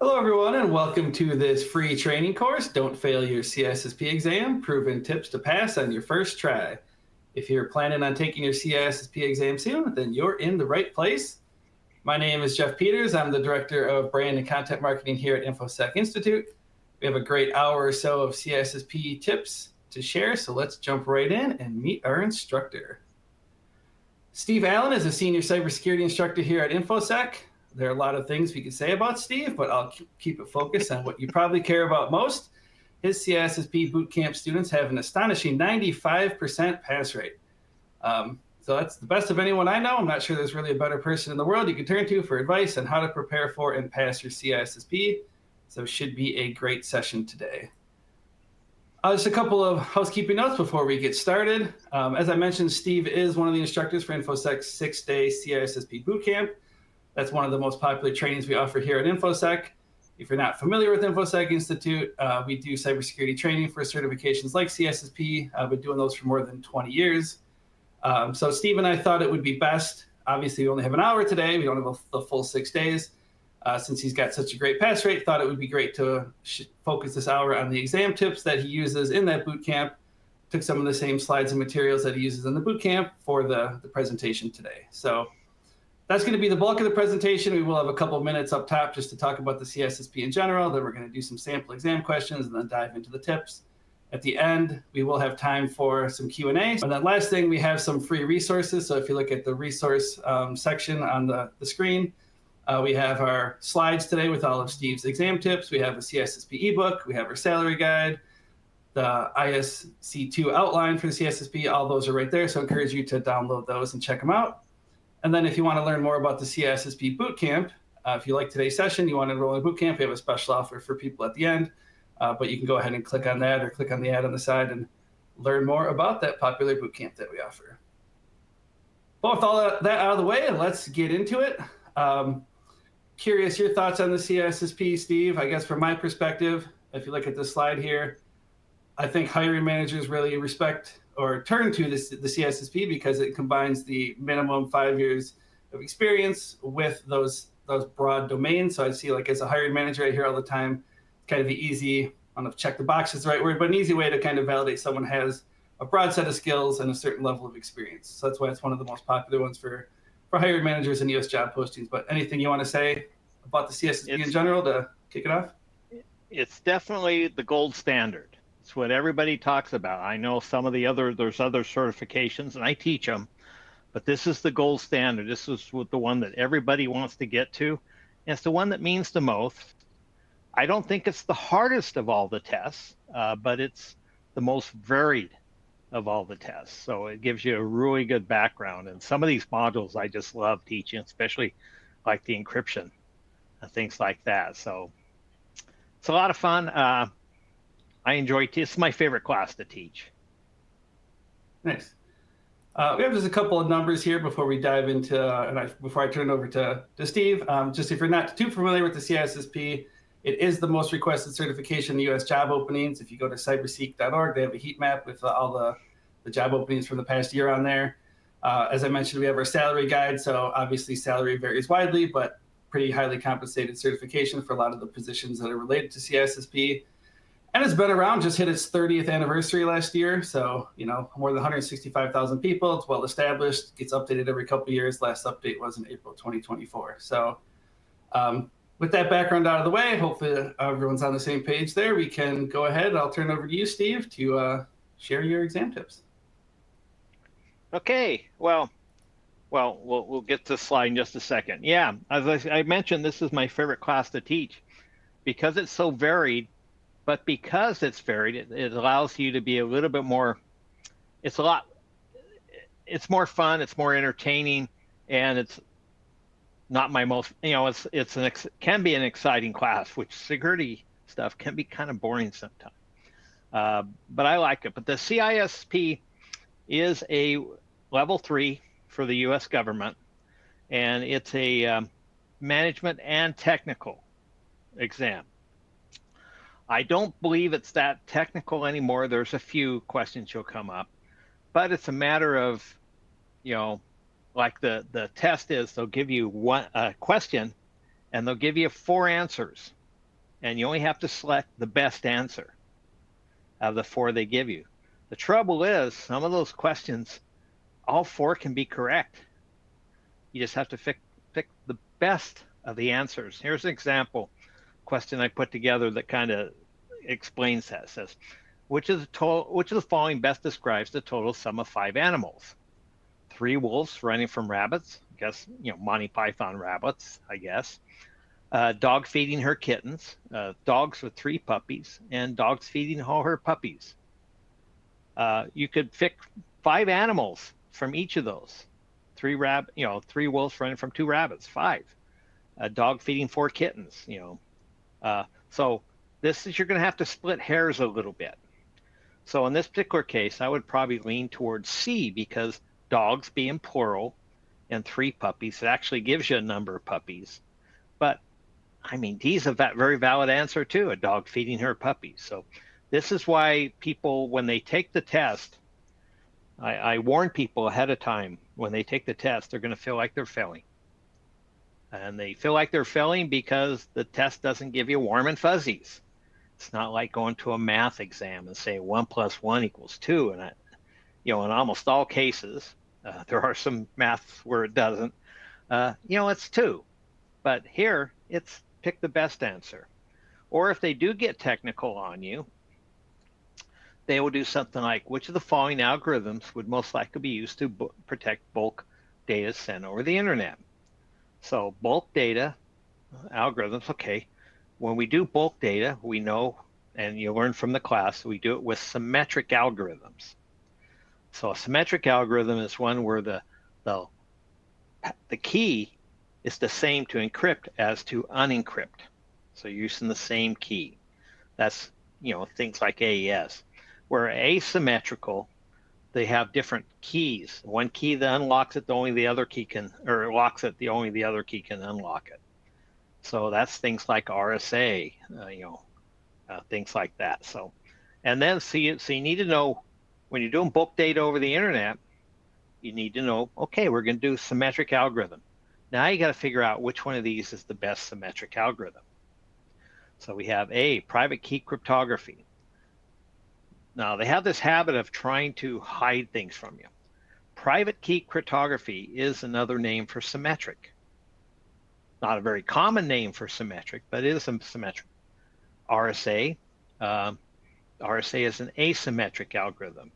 Hello, everyone, and welcome to this free training course, Don't Fail Your CISSP Exam, Proven Tips to Pass on Your First Try. If you're planning on taking your CISSP exam soon, then you're in the right place. My name is Jeff Peters. I'm the Director of Brand and Content Marketing here at Infosec Institute. We have a great hour or so of CISSP tips to share, so let's jump right in and meet our instructor. Steve Allen is a Senior Cybersecurity Instructor here at Infosec. There are a lot of things we could say about Steve, but I'll keep it focused on what you probably care about most. His CISSP Boot Camp students have an astonishing 95% pass rate. So that's the best of anyone I know. I'm not sure there's really a better person in the world you can turn to for advice on how to prepare for and pass your CISSP. So it should be a great session today. Just a couple of housekeeping notes before we get started. As I mentioned, Steve is one of the instructors for Infosec's 6-day CISSP Boot Camp. That's one of the most popular trainings we offer here at Infosec. If you're not familiar with Infosec Institute, we do cybersecurity training for certifications like CISSP. I've been doing those for more than 20 years. So Steve and I thought it would be best. Obviously, we only have an hour today. We don't have the full 6 days. Since he's got such a great pass rate, thought it would be great to focus this hour on the exam tips that he uses in that boot camp. Took some of the same slides and materials that he uses in the boot camp for the presentation today. So that's going to be the bulk of the presentation. We will have a couple of minutes up top just to talk about the CISSP in general. Then we're going to do some sample exam questions and then dive into the tips. At the end, we will have time for some Q&A. And then last thing, we have some free resources. So if you look at the resource section on the screen, we have our slides today with all of Steve's exam tips. We have a CISSP ebook. We have our salary guide, the ISC2 outline for the CISSP. All those are right there. So I encourage you to download those and check them out. And then if you want to learn more about the CISSP Boot Camp, if you like today's session, you want to enroll in a boot camp, we have a special offer for people at the end. But you can go ahead and click on that or click on the ad on the side and learn more about that popular boot camp that we offer. Well, with all that out of the way, let's get into it. Curious your thoughts on the CISSP, Steve. I guess from my perspective, if you look at this slide here, I think hiring managers really respect or turn to the CISSP because it combines the minimum 5 years of experience with those broad domains. So I see, like, as a hiring manager, I hear all the time, kind of the easy, I don't know if check the box is the right word, but an easy way to kind of validate someone has a broad set of skills and a certain level of experience. So that's why it's one of the most popular ones for hiring managers and US job postings. But anything you want to say about the CISSP in general to kick it off? It's definitely the gold standard. It's what everybody talks about. I know there's other certifications and I teach them, but this is the gold standard. This is the one that everybody wants to get to. And it's the one that means the most. I don't think it's the hardest of all the tests, but it's the most varied of all the tests. So it gives you a really good background. And some of these modules I just love teaching, especially like the encryption and things like that. So it's a lot of fun. I enjoy it. It's my favorite class to teach. Nice. We have just a couple of numbers here before we dive into, before I turn it over to Steve. Just if you're not too familiar with the CISSP, it is the most requested certification in US job openings. If you go to cyberseek.org, they have a heat map with all the job openings from the past year on there. As I mentioned, we have our salary guide. So obviously salary varies widely, but pretty highly compensated certification for a lot of the positions that are related to CISSP. And it's been around, just hit its 30th anniversary last year. So, more than 165,000 people. It's well established, gets updated every couple of years. Last update was in April 2024. So with that background out of the way, hopefully everyone's on the same page there. We can go ahead. I'll turn it over to you, Steve, to share your exam tips. Okay, well, we'll get to the slide in just a second. Yeah, as I mentioned, this is my favorite class to teach because it's so varied. But because it's varied, it allows you to be a little bit more, it's more fun, it's more entertaining, and it's not my most, can be an exciting class, which security stuff can be kind of boring sometimes. But I like it. But the CISSP is a level 3 for the US government, and it's a management and technical exam. I don't believe it's that technical anymore. There's a few questions will come up, but it's a matter of, like the test is, they'll give you a question and they'll give you 4 answers. and you only have to select the best answer out of the 4 they give you. The trouble is, some of those questions, all 4 can be correct. You just have to pick the best of the answers. Here's an example question I put together that kind of explains that. It says, which of the following best describes the total sum of 5 animals? 3 wolves running from rabbits. I guess, Monty Python rabbits, I guess. Dog feeding her kittens. Dogs with 3 puppies, and dogs feeding all her puppies. You could pick 5 animals from each of those. 3 wolves running from 2 rabbits. 5. A dog feeding 4 kittens. So this is, you're going to have to split hairs a little bit. So in this particular case, I would probably lean towards C, because dogs being plural and 3 puppies, it actually gives you a number of puppies. But I mean, D is a very valid answer too, a dog feeding her puppies. So this is why people, when they take the test, I warn people ahead of time, when they take the test, they're going to feel like they're failing. And they feel like they're failing because the test doesn't give you warm and fuzzies. It's not like going to a math exam and say 1 + 1 = 2. And in almost all cases, there are some maths where it doesn't. It's 2. But here, it's pick the best answer. Or if they do get technical on you, they will do something like, which of the following algorithms would most likely be used to protect bulk data sent over the internet? So bulk data algorithms, okay. When we do bulk data, we know, and you learn from the class, we do it with symmetric algorithms. So a symmetric algorithm is one where the key is the same to encrypt as to unencrypt. So you're using the same key. That's, things like AES. Where asymmetrical, they have different keys. One key that unlocks it, only the other key can, or locks it, only the other key can unlock it. So that's things like RSA, things like that. So, and then so you need to know, when you're doing bulk data over the internet, you need to know, okay, we're going to do symmetric algorithm. Now you got to figure out which one of these is the best symmetric algorithm. So we have A, private key cryptography. Now they have this habit of trying to hide things from you. Private key cryptography is another name for symmetric. Not a very common name for symmetric, but it is symmetric. RSA. RSA is an asymmetric algorithm.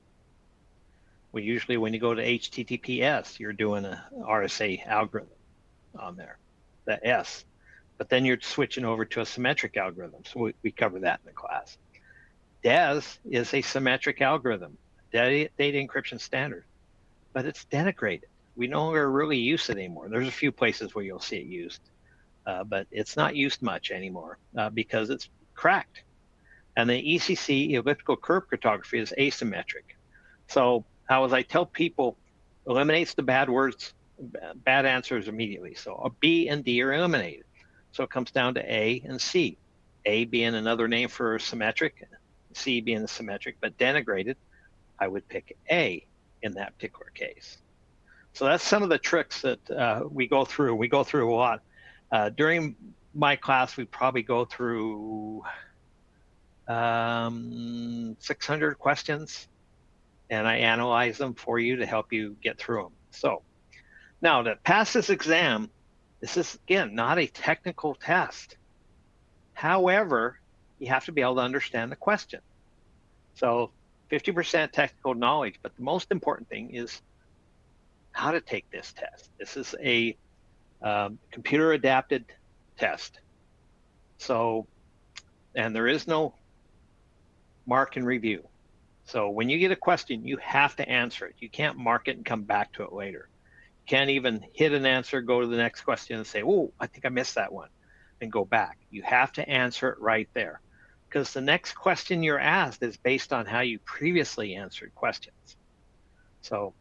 We usually, when you go to HTTPS, you're doing an RSA algorithm on there, the S. But then you're switching over to a symmetric algorithm. So we cover that in the class. DES is a symmetric algorithm, data encryption standard, but it's denigrated. We no longer really use it anymore. There's a few places where you'll see it used, but it's not used much anymore because it's cracked. And the ECC, elliptical curve cryptography, is asymmetric. So as I tell people, eliminates the bad words, bad answers immediately. So a B and D are eliminated. So it comes down to A and C. A being another name for symmetric, C being the symmetric, but denigrated, I would pick A in that particular case. So that's some of the tricks that we go through. We go through a lot. During my class, we probably go through 600 questions, and I analyze them for you to help you get through them. So now to pass this exam, this is, again, not a technical test. However, you have to be able to understand the question. So 50% technical knowledge, but the most important thing is how to take this test. This is a computer adapted test. So, and there is no mark and review. So when you get a question, you have to answer it. You can't mark it and come back to it later. You can't even hit an answer, go to the next question and say, oh, I think I missed that one, and go back. You have to answer it right there, because the next question you're asked is based on how you previously answered questions. So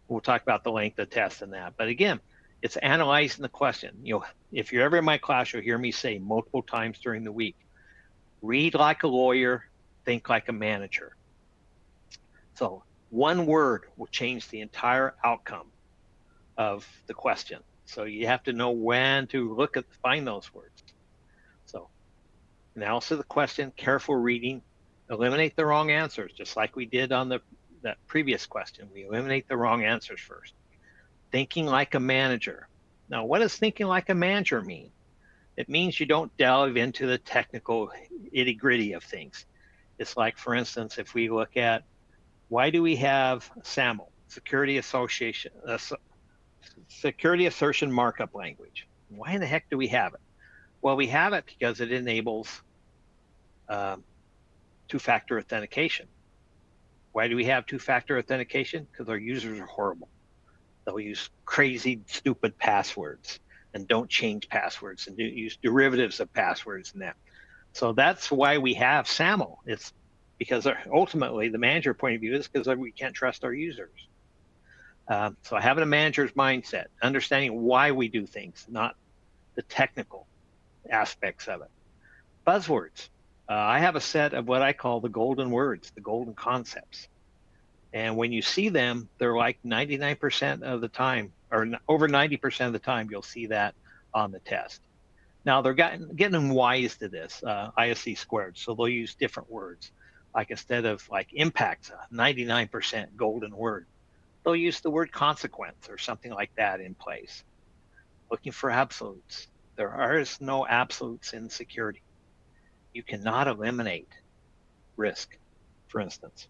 we'll talk about the length of the test and that. But again, it's analyzing the question. If you're ever in my class, you'll hear me say multiple times during the week, read like a lawyer, think like a manager. So one word will change the entire outcome of the question. So you have to know when to find those words. So analysis of the question, careful reading, eliminate the wrong answers, just like we did on that previous question. We eliminate the wrong answers first. Thinking like a manager. Now, what does thinking like a manager mean? It means you don't delve into the technical itty-gritty of things. It's like, for instance, if we look at why do we have SAML, Security Assertion Markup Language? Why in the heck do we have it? Well, we have it because it enables two-factor authentication. Why do we have two-factor authentication? Because our users are horrible. They'll use crazy, stupid passwords and don't change passwords and use derivatives of passwords and that. So that's why we have SAML. It's because ultimately the manager point of view is because we can't trust our users. So having a manager's mindset, understanding why we do things, not the technical aspects of it. Buzzwords. I have a set of what I call the golden words, the golden concepts. And when you see them, they're like 99% of the time, or over 90% of the time, you'll see that on the test. Now they're getting wise to this, ISC squared, so they'll use different words. Like instead of like impacts, a 99% golden word, they'll use the word consequence or something like that in place. Looking for absolutes. There is no absolutes in security. You cannot eliminate risk, for instance.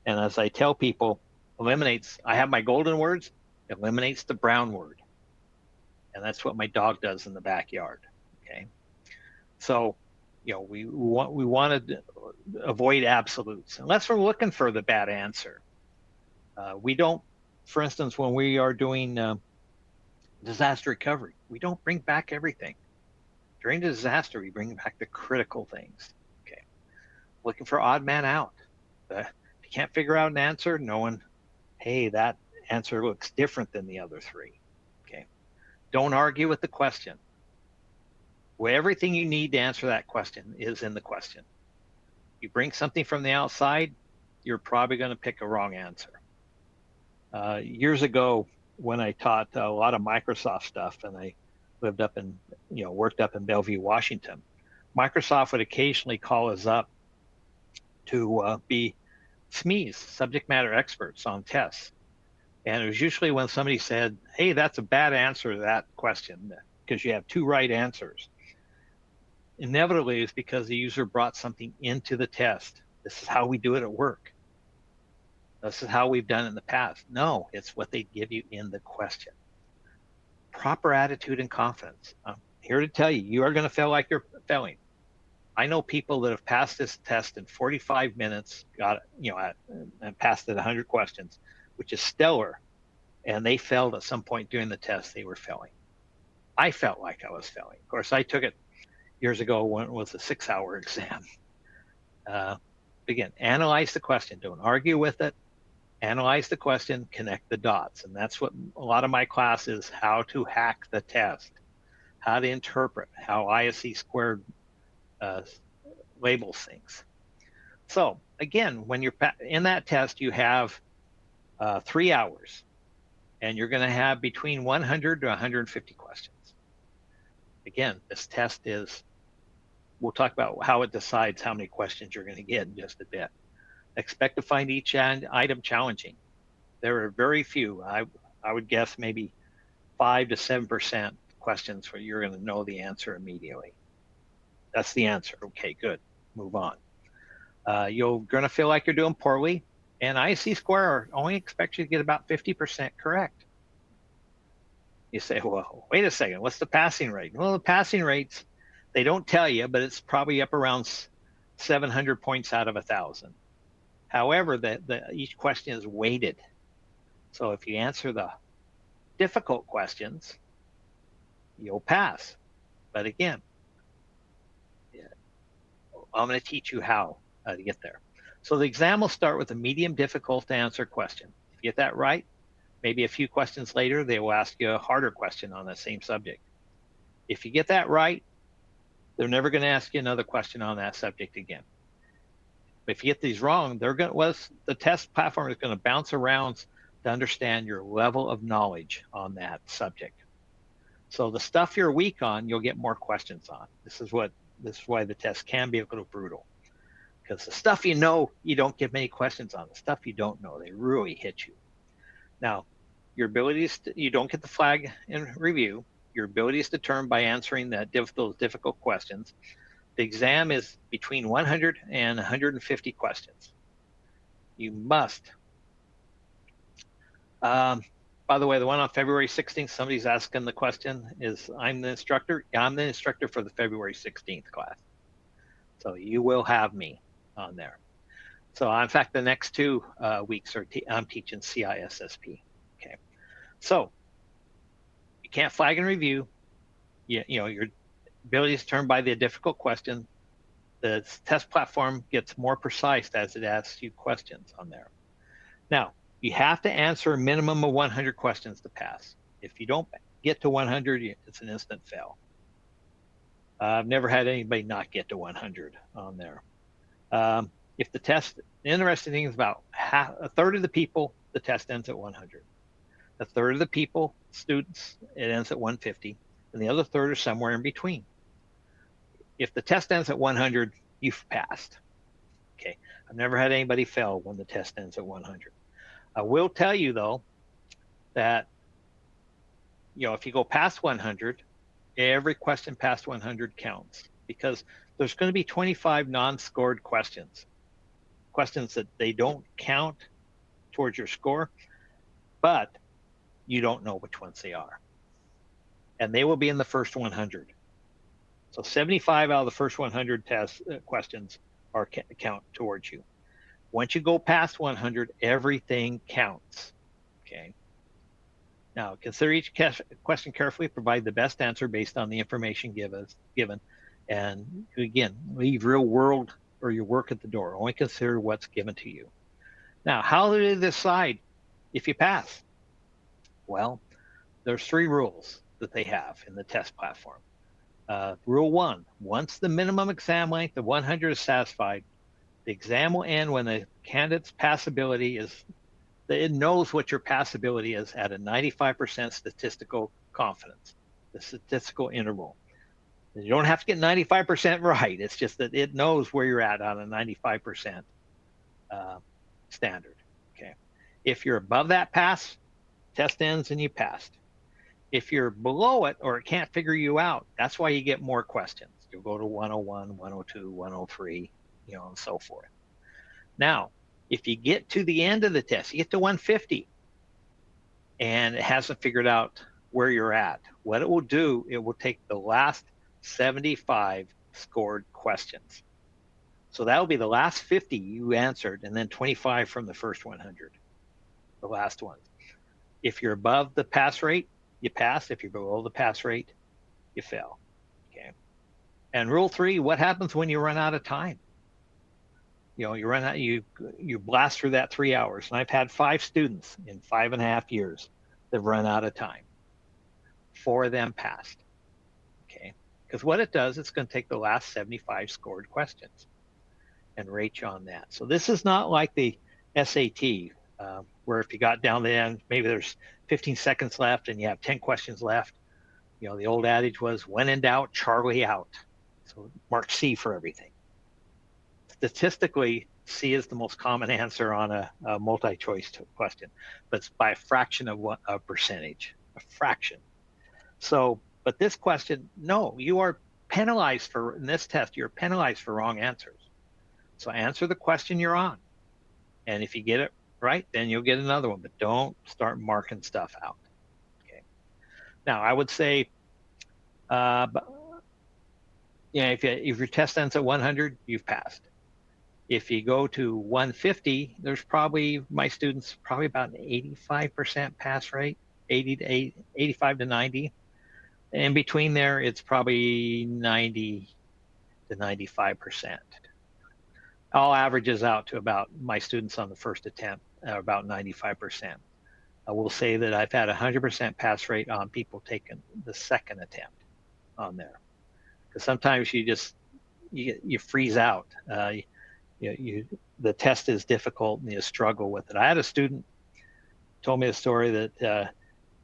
And as I tell people, I have my golden words, eliminates the brown word. And that's what my dog does in the backyard, okay? So, we want to avoid absolutes, unless we're looking for the bad answer. We don't, for instance, when we are doing disaster recovery, we don't bring back everything. During the disaster, we bring back the critical things, okay? Looking for odd man out. If you can't figure out an answer, knowing, hey, that answer looks different than the other three, okay? Don't argue with the question. Well, everything you need to answer that question is in the question. You bring something from the outside, you're probably going to pick a wrong answer. Years ago, when I taught a lot of Microsoft stuff, and I lived up in, worked up in Bellevue, Washington, Microsoft would occasionally call us up to be SMEs, subject matter experts on tests. And it was usually when somebody said, hey, that's a bad answer to that question because you have two right answers. Inevitably, it's because the user brought something into the test. This is how we do it at work. This is how we've done it in the past. No, it's what they give you in the question. Proper attitude and confidence. I'm here to tell you, you are going to feel like you're failing. I know people that have passed this test in 45 minutes, got it, and passed it 100 questions, which is stellar. And they failed at some point during the test. They were failing. I felt like I was failing. Of course, I took it years ago when it was a 6-hour exam. Again, analyze the question. Don't argue with it. Analyze the question, connect the dots. And that's what a lot of my class is, how to hack the test, how to interpret, how ISC squared labels things. So again, when you're in that test, you have 3 hours, and you're going to have between 100 to 150 questions. Again, this test is, we'll talk about how it decides how many questions you're going to get in just a bit. Expect to find each item challenging. There are very few. I would guess maybe 5 to 7% questions where you're going to know the answer immediately. That's the answer. Okay, good. Move on. You're going to feel like you're doing poorly, and ISC square only expects you to get about 50% correct. You say, well, wait a second, what's the passing rate? Well, the passing rates, they don't tell you, but it's probably up around 700 points out of 1,000. However, each question is weighted. So if you answer the difficult questions, you'll pass. But again, I'm going to teach you how to get there. So the exam will start with a medium difficult to answer question. If you get that right, maybe a few questions later, they will ask you a harder question on that same subject. If you get that right, they're never going to ask you another question on that subject again. If you get these wrong, the test platform is going to bounce around to understand your level of knowledge on that subject. So the stuff you're weak on, you'll get more questions on. This is what This is why the test can be a little brutal, because the stuff you know, you don't get many questions on. The stuff you don't know, they really hit you. Now, your abilities, you don't get the flag in review. Your ability is determined by answering those difficult questions. The exam is between 100 and 150 questions. You must. By the way, the one on February 16th, somebody's asking the question, is I'm the instructor? Yeah, I'm the instructor for the February 16th class. So you will have me on there. So in fact, the next 2 weeks I'm teaching CISSP. Okay. So you can't flag and review. You know, your ability is determined by the difficult question. The test platform gets more precise as it asks you questions on there. Now, you have to answer a minimum of 100 questions to pass. If you don't get to 100, it's an instant fail. I've never had anybody not get to 100 on there. If the test, the interesting thing is about a third of the people, the test ends at 100. A third of the people, students, it ends at 150, and the other third are somewhere in between. If the test ends at 100, you've passed. Okay, I've never had anybody fail when the test ends at 100. I will tell you though that, you know, if you go past 100, every question past 100 counts, because there's going to be 25 non-scored questions that they don't count towards your score, but you don't know which ones they are, and they will be in the first 100. So 75 out of the first 100 test questions are count towards you. Once you go past 100, everything counts. Okay. Now, consider each question carefully, provide the best answer based on the information given, and again, leave real world or your work at the door. Only consider what's given to you. Now, how do they decide if you pass? Well, there's 3 rules that they have in the test platform. Rule 1, once the minimum exam length of 100 is satisfied, the exam will end when the candidate's passability is, it knows what your passability is at a 95% statistical confidence, the statistical interval. You don't have to get 95% right. It's just that it knows where you're at on a 95% standard. Okay. If you're above that pass, test ends and you passed. If you're below it or it can't figure you out, that's why you get more questions. You'll go to 101, 102, 103, you know, and so forth. Now, if you get to the end of the test, you get to 150 and it hasn't figured out where you're at, what it will do, it will take the last 75 scored questions. So that will be the last 50 you answered, and then 25 from the first 100, the last ones. If you're above the pass rate, you pass. If you're below the pass rate, you fail. Okay. And rule 3, what happens when you run out of time? You know, you run out, you blast through that 3 hours. And I've had 5 students in 5.5 years that run out of time. 4 of them passed. Okay. Because what it does, it's going to take the last 75 scored questions and rate you on that. So this is not like the SAT, where if you got down the end, maybe there's 15 seconds left and you have 10 questions left. You know, the old adage was, when in doubt, Charlie out. So mark C for everything. Statistically, C is the most common answer on a multi-choice question, but it's by a fraction of a percentage, a fraction. So, but this question, no, you are penalized for, in this test, you're penalized for wrong answers. So answer the question you're on. And if you get it right, then you'll get another one, but don't start marking stuff out. Okay. Now, I would say, if your test ends at 100, you've passed. If you go to 150, there's probably, my students, probably about an 85% pass rate, 85 to 90. In between there, it's probably 90 to 95%. All averages out to about, my students on the first attempt are about 95%. I will say that I've had 100% pass rate on people taking the second attempt on there. Because sometimes you just, you freeze out. The test is difficult and you struggle with it. I had a student told me a story that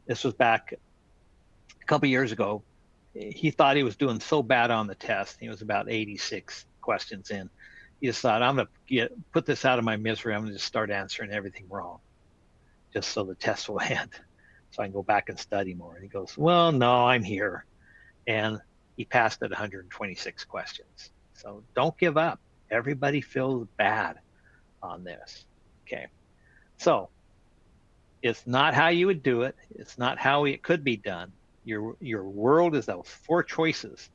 this was back a couple years ago. he thought he was doing so bad on the test. He was about 86 questions in. He just thought, I'm going to put this out of my misery. I'm going to just start answering everything wrong, just so the test will end, so I can go back and study more. And he goes, well, no, I'm here. And he passed at 126 questions. So don't give up. Everybody feels bad on this. Okay. So it's not how you would do it. It's not how it could be done. Your world is those 4 choices,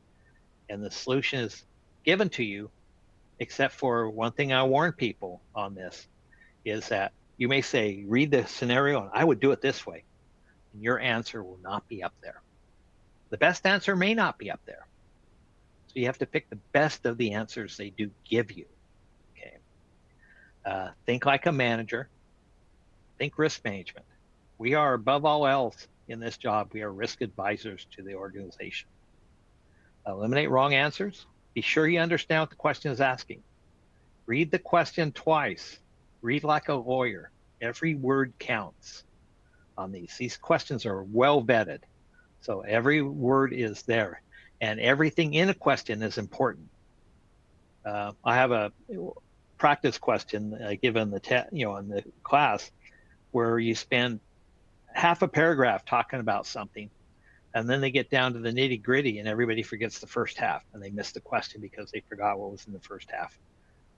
and the solution is given to you, except for one thing I warn people on this is that you may say, read the scenario and I would do it this way. And your answer will not be up there. The best answer may not be up there. So you have to pick the best of the answers they do give you. Okay. Think like a manager. Think risk management. We are, above all else in this job, we are risk advisors to the organization. Eliminate wrong answers. Be sure you understand what the question is asking. Read the question twice. Read like a lawyer. Every word counts on these. These questions are well vetted. So every word is there, and everything in a question is important. I have a practice question given the in the class where you spend half a paragraph talking about something, and then they get down to the nitty gritty and everybody forgets the first half and they miss the question because they forgot what was in the first half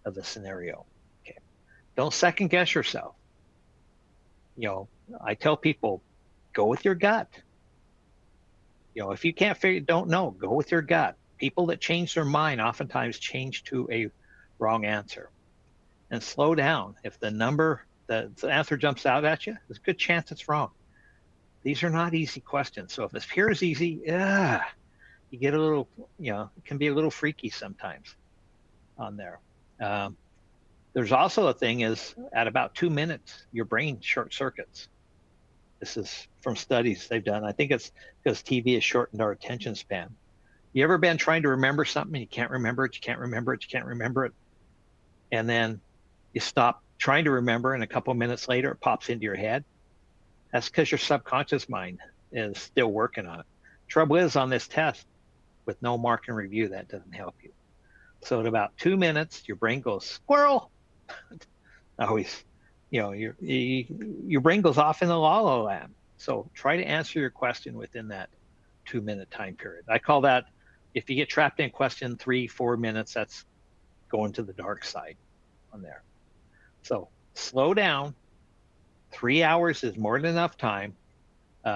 of the scenario. Okay. Don't second guess yourself. I tell people, go with your gut. If you can't don't know, go with your gut. People that change their mind oftentimes change to a wrong answer. And slow down. If the answer jumps out at you, there's a good chance it's wrong. These are not easy questions. So if it appears easy, you get a little, it can be a little freaky sometimes on there. There's also a thing is at about 2 minutes, your brain short circuits. This is from studies they've done. I think it's because TV has shortened our attention span. You ever been trying to remember something and you can't remember it, you can't remember it, you can't remember it, and then you stop trying to remember and a couple of minutes later it pops into your head? That's because your subconscious mind is still working on it. Trouble is, on this test, with no mark and review, that doesn't help you. So at about 2 minutes, your brain goes, squirrel. Always, your brain goes off in the la-la land. So try to answer your question within that 2 minute time period. I call that, if you get trapped in question 3-4 minutes, that's going to the dark side on there. So slow down. 3 hours is more than enough time.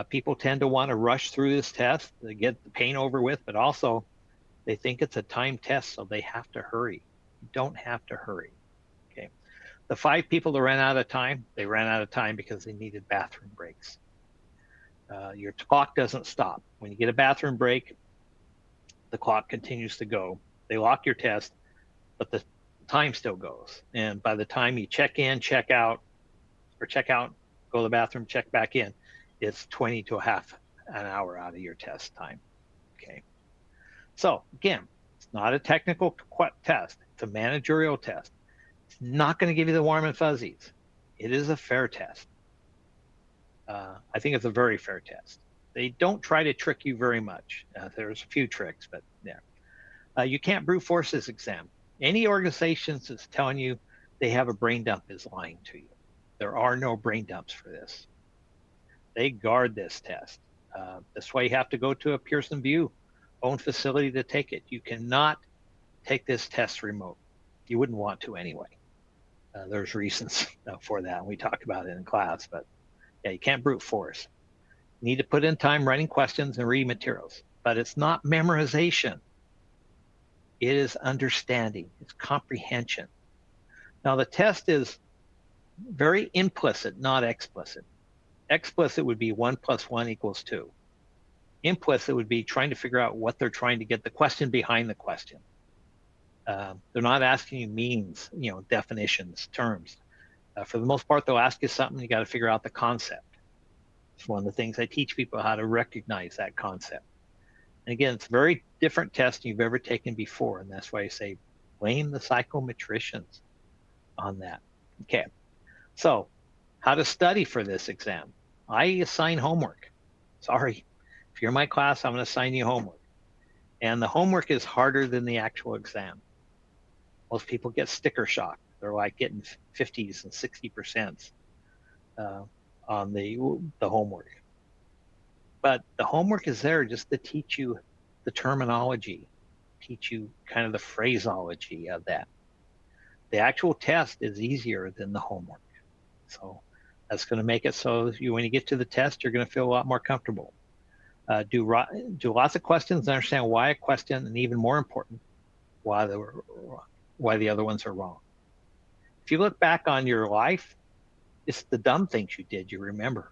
People tend to want to rush through this test to get the pain over with, but also they think it's a time test, so they have to hurry. You don't have to hurry. Okay. The 5 people that ran out of time, they ran out of time because they needed bathroom breaks. Your clock doesn't stop. When you get a bathroom break, the clock continues to go. They lock your test, but the time still goes. And by the time you check in, check out, or check out, go to the bathroom, check back in, it's 20 to a half an hour out of your test time. Okay. So again, it's not a technical test. It's a managerial test. It's not going to give you the warm and fuzzies. It is a fair test. I think it's a very fair test. They don't try to trick you very much. There's a few tricks, but yeah. You can't brute force this exam. Any organization that's telling you they have a brain dump is lying to you. There are no brain dumps for this. They guard this test. That's why you have to go to a Pearson VUE owned facility to take it. You cannot take this test remote. You wouldn't want to anyway. There's reasons for that, and we talk about it in class, but yeah, you can't brute force. You need to put in time writing questions and read materials, but it's not memorization. It is understanding, it's comprehension. Now the test is very implicit, not explicit. Explicit would be 1 + 1 = 2. Implicit would be trying to figure out what they're trying to get, the question behind the question. They're not asking you meanings, definitions, terms. For the most part, they'll ask you something, you got to figure out the concept. It's one of the things I teach people, how to recognize that concept. And again, it's a very different test than you've ever taken before, and that's why I say blame the psychometricians on that. Okay, so how to study for this exam. I assign homework. Sorry, if you're in my class, I'm going to assign you homework. And the homework is harder than the actual exam. Most people get sticker shock. They're like getting 50s and 60% on the homework. But the homework is there just to teach you the terminology, teach you kind of the phraseology of that. The actual test is easier than the homework. So that's going to make it so when you get to the test, you're going to feel a lot more comfortable. Do lots of questions, understand why a question, and even more important, why the other ones are wrong. If you look back on your life, it's the dumb things you did you remember.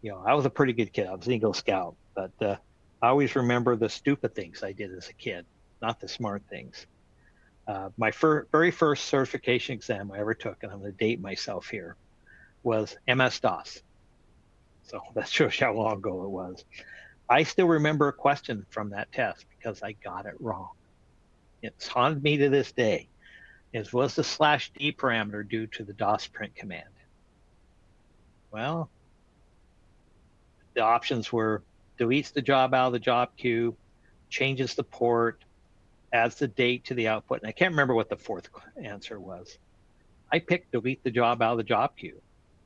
I was a pretty good kid. I was an Eagle Scout, but I always remember the stupid things I did as a kid, not the smart things. My very first certification exam I ever took, and I'm going to date myself here, was MS-DOS. So that shows you how long ago it was. I still remember a question from that test because I got it wrong. It's haunted me to this day. Was the /D parameter due to the DOS print command? Well, the options were deletes the job out of the job queue, changes the port, adds the date to the output. And I can't remember what the fourth answer was. I picked delete the job out of the job queue,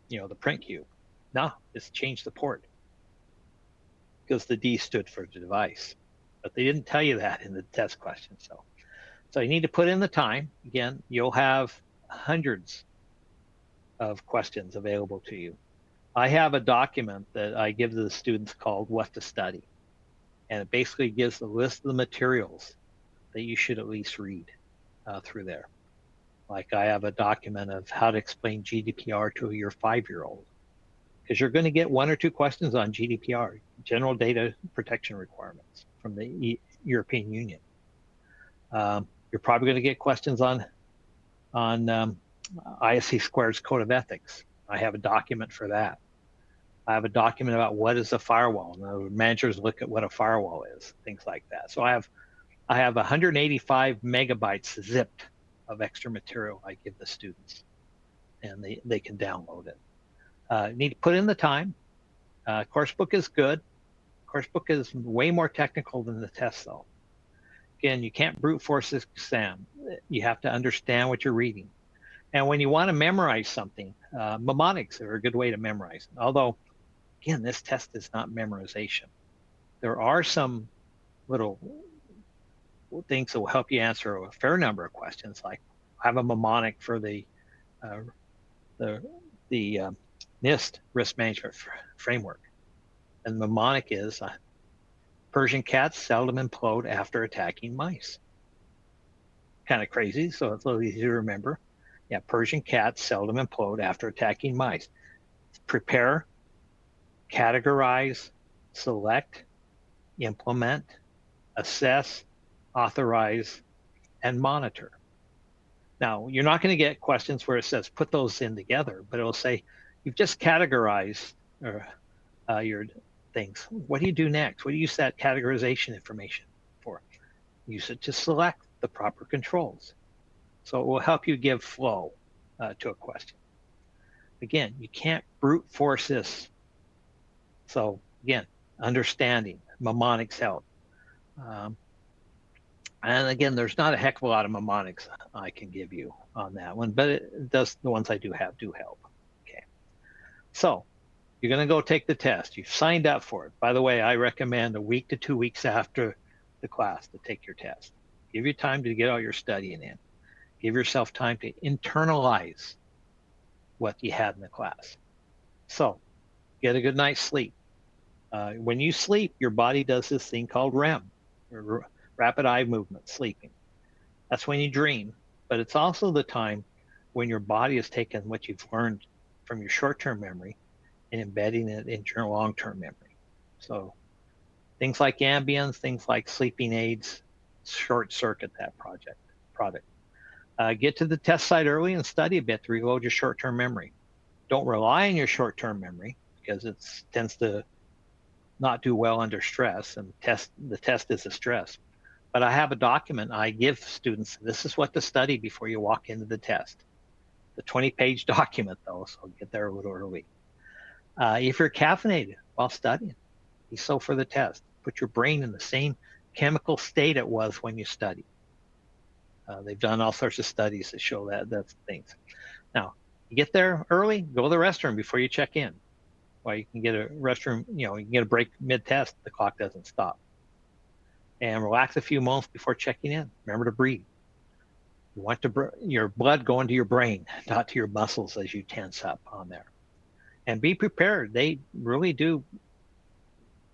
the print queue. No, just change the port because the D stood for the device. But they didn't tell you that in the test question. So you need to put in the time. Again, you'll have hundreds of questions available to you. I have a document that I give to the students called What to Study. And it basically gives the list of the materials that you should at least read through there. Like I have a document of how to explain GDPR to your 5-year-old. Because you're going to get 1 or 2 questions on GDPR, General Data Protection Requirements from the European Union. You're probably going to get questions on ISC Squared's Code of Ethics. I have a document for that. I have a document about what is a firewall. And the managers look at what a firewall is, things like that. So I have 185 megabytes zipped of extra material I give the students, and they can download it. Need to put in the time. Coursebook is good. Coursebook is way more technical than the test, though. Again, you can't brute force this exam. You have to understand what you're reading. And when you want to memorize something, mnemonics are a good way to memorize. Although, again, this test is not memorization. There are some little things that will help you answer a fair number of questions, like I have a mnemonic for the NIST risk management framework. And the mnemonic is Persian cats seldom implode after attacking mice. Kind of crazy, so it's a little easy to remember. Yeah, Persian cats seldom implode after attacking mice. Prepare, categorize, select, implement, assess, authorize, and monitor. Now, you're not going to get questions where it says put those in together, but it'll say you've just categorized your things. What do you do next? What do you use that categorization information for? Use it to select the proper controls. So it will help you give flow to a question. Again, you can't brute force this. So again, understanding, mnemonics help. And again, there's not a heck of a lot of mnemonics I can give you on that one, but it does, the ones I do have do help. Okay. So you're going to go take the test. You've signed up for it. By the way, I recommend a week to 2 weeks after the class to take your test. Give you time to get all your studying in. Give yourself time to internalize what you had in the class. So get a good night's sleep. When you sleep, your body does this thing called REM, or rapid eye movement, sleeping. That's when you dream, but it's also the time when your body has taken what you've learned from your short-term memory and embedding it into your long-term memory. So things like Ambience, things like sleeping aids, short circuit that product. Get to the test site early and study a bit to reload your short-term memory. Don't rely on your short-term memory because it tends to not do well under stress, and the test is a stress. But I have a document I give students. This is what to study before you walk into the test. The 20-page document, though, so get there a little early. If you're caffeinated while studying, be so for the test. Put your brain in the same chemical state it was when you studied. They've done all sorts of studies that show that's things. Now, you get there early, go to the restroom before you check in. Well, you can get a restroom, you can get a break mid-test, the clock doesn't stop. And relax a few moments before checking in. Remember to breathe. You want your blood going to your brain, not to your muscles as you tense up on there. And be prepared. They really do,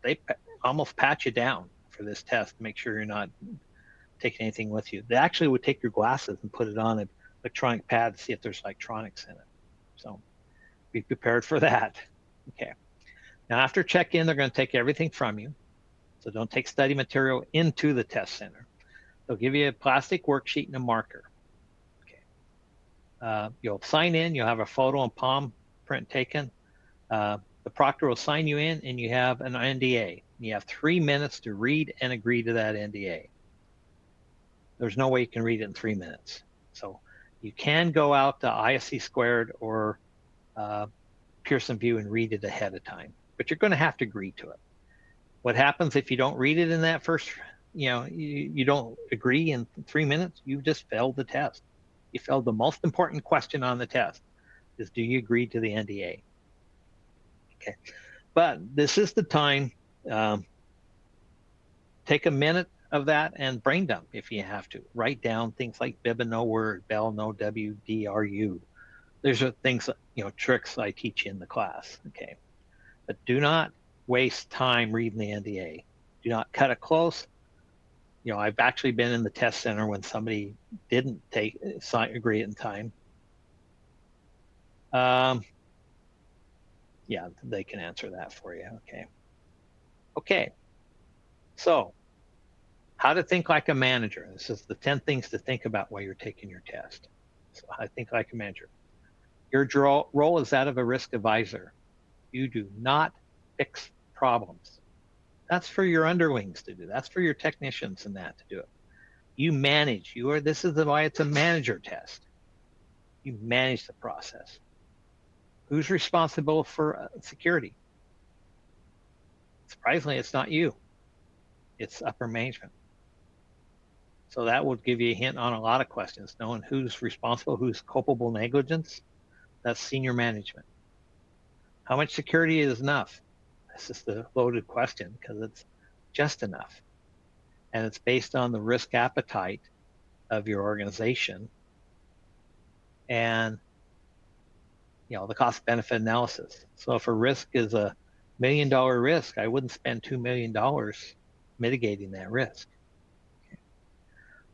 they almost pat you down for this test to make sure you're not taking anything with you. They actually would take your glasses and put it on an electronic pad to see if there's electronics in it. So be prepared for that. Okay. Now, after check-in, they're going to take everything from you. So don't take study material into the test center. They'll give you a plastic worksheet and a marker. Okay. You'll sign in. You'll have a photo and palm print taken. The proctor will sign you in, and you have an NDA. You have 3 minutes to read and agree to that NDA. There's no way you can read it in 3 minutes. So you can go out to ISC Squared or Pearson VUE and read it ahead of time, but you're going to have to agree to it. What happens if you don't read it in that first, you don't agree in 3 minutes, you've just failed the test. You failed the most important question on the test, is do you agree to the NDA? Okay, but this is the time, take a minute of that and brain dump if you have to. Write down things like bib and no word, bell, no W, D, R, U. These are things, tricks I teach in the class, okay? But do not waste time reading the NDA. Do not cut it close. I've actually been in the test center when somebody didn't agree in time. Yeah, they can answer that for you, okay? Okay, so how to think like a manager. This is the 10 things to think about while you're taking your test. So how to think like a manager. Your role is that of a risk advisor. You do not fix problems. That's for your underlings to do. That's for your technicians and that to do it. You manage. This is why it's a manager test. You manage the process. Who's responsible for security? Surprisingly, it's not you. It's upper management. So that would give you a hint on a lot of questions. Knowing who's responsible, who's culpable negligence, that's senior management. How much security is enough? This is the loaded question because it's just enough. And it's based on the risk appetite of your organization and the cost benefit analysis. So if a risk is $1 million risk, I wouldn't spend $2 million mitigating that risk. Okay.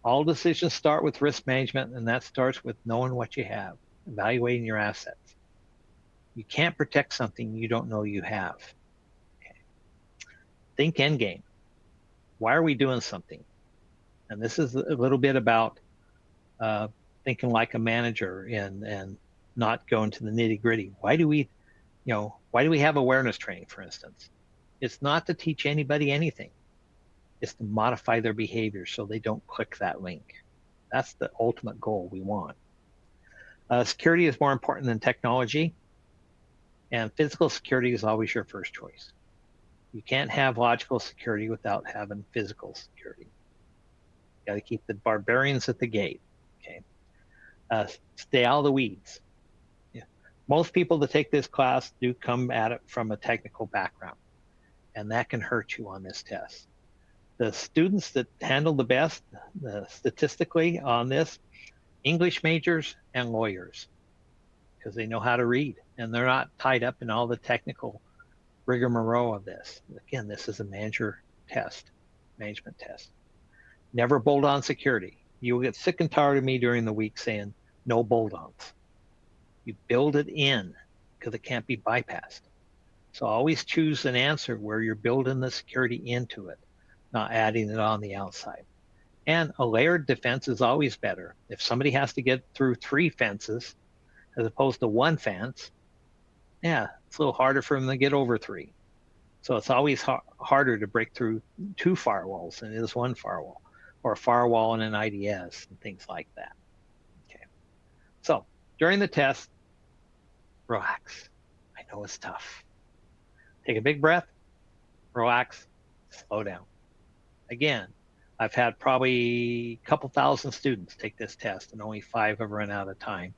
All decisions start with risk management, and that starts with knowing what you have, evaluating your assets. You can't protect something you don't know you have. Okay. Think endgame. Why are we doing something? And this is a little bit about thinking like a manager and not going to the nitty gritty. Why do we have awareness training, for instance? It's not to teach anybody anything. It's to modify their behavior so they don't click that link. That's the ultimate goal we want. Security is more important than technology, and physical security is always your first choice. You can't have logical security without having physical security. You got to keep the barbarians at the gate. Okay, stay out of the weeds. Yeah. Most people that take this class do come at it from a technical background, and that can hurt you on this test. The students that handle the best statistically on this, English majors and lawyers, because they know how to read and they're not tied up in all the technical rigmarole of this. Again, this is a management test. Never bolt on security. You'll get sick and tired of me during the week saying no bolt-ons. You build it in because it can't be bypassed. So always choose an answer where you're building the security into it, not adding it on the outside. And a layered defense is always better. If somebody has to get through 3 fences as opposed to 1 fence, yeah, it's a little harder for them to get over 3. So it's always harder to break through 2 firewalls than it is 1 firewall, or a firewall and an IDS and things like that. Okay. So during the test, relax. I know it's tough. Take a big breath, relax, slow down. Again, I've had probably a couple thousand students take this test, and only 5 have run out of time.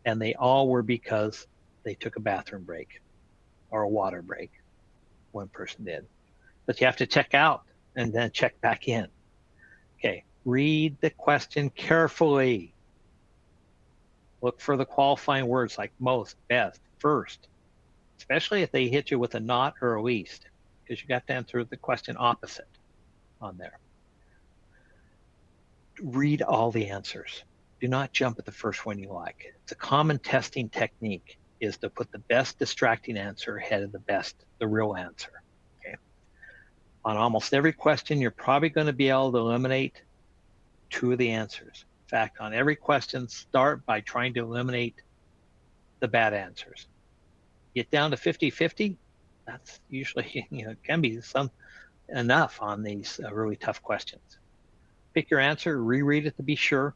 And they all were because they took a bathroom break or a water break. One person did. But you have to check out and then check back in. Okay, read the question carefully. Look for the qualifying words like most, best, first, especially if they hit you with a not or a least, because you got to answer the question opposite on there. Read all the answers. Do not jump at the first one you like. It's a common testing technique is to put the best distracting answer ahead of the real answer. Okay. On almost every question, you're probably going to be able to eliminate 2 of the answers. In fact, on every question, start by trying to eliminate the bad answers. Get down to 50-50. That's usually, can be enough on these really tough questions. Pick your answer, reread it to be sure.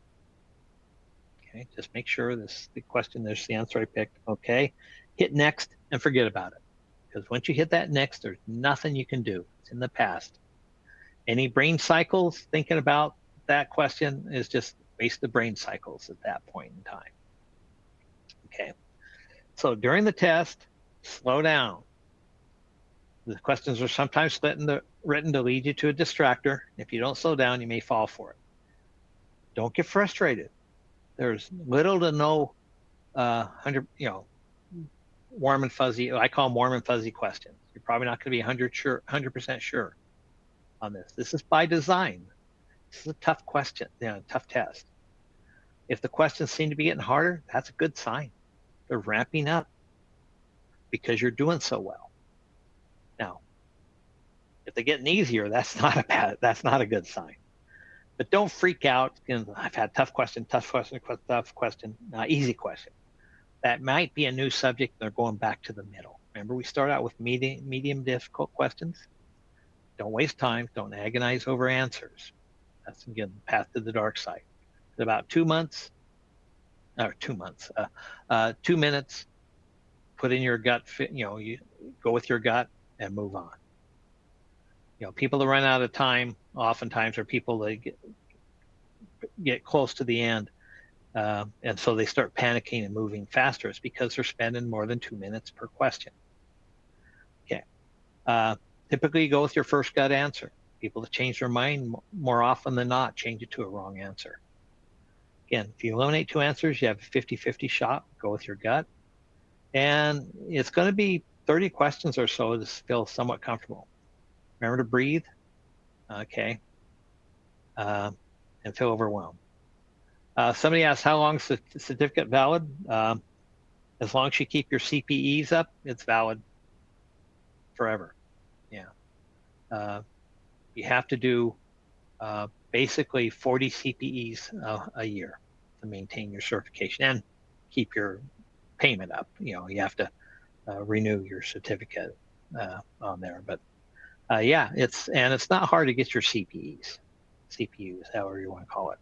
Okay, just make sure this the question, there's the answer I picked. Okay, hit next and forget about it. Because once you hit that next, there's nothing you can do. It's in the past. Any brain cycles thinking about that question is just waste of brain cycles at that point in time. Okay, so during the test, slow down. The questions are sometimes written to lead you to a distractor. If you don't slow down, you may fall for it. Don't get frustrated. There's little to no warm and fuzzy. I call them warm and fuzzy questions. You're probably not going to be 100% sure on this. This is by design. This is a tough question, tough test. If the questions seem to be getting harder, that's a good sign. They're ramping up because you're doing so well. Now, if they're getting easier, that's not a good sign. But don't freak out. I've had tough question, easy question. That might be a new subject. They're going back to the middle. Remember, we start out with medium difficult questions. Don't waste time. Don't agonize over answers. That's, again, the path to the dark side. In about 2 months, 2 minutes, put in your gut, you go with your gut and move on. People that run out of time oftentimes are people that get close to the end, and so they start panicking and moving faster. It's because they're spending more than 2 minutes per question. Okay. Typically, you go with your first gut answer. People that change their mind more often than not change it to a wrong answer. Again, if you eliminate 2 answers, you have a 50-50 shot. Go with your gut. And it's going to be 30 questions or so to feel somewhat comfortable. Remember to breathe, okay, and feel overwhelmed. Somebody asked, how long is the certificate valid? As long as you keep your CPEs up, it's valid forever. Yeah. You have to do basically 40 CPEs a year to maintain your certification and keep your payment up. You have to renew your certificate on there. But yeah, it's not hard to get your CPUs, however you want to call it.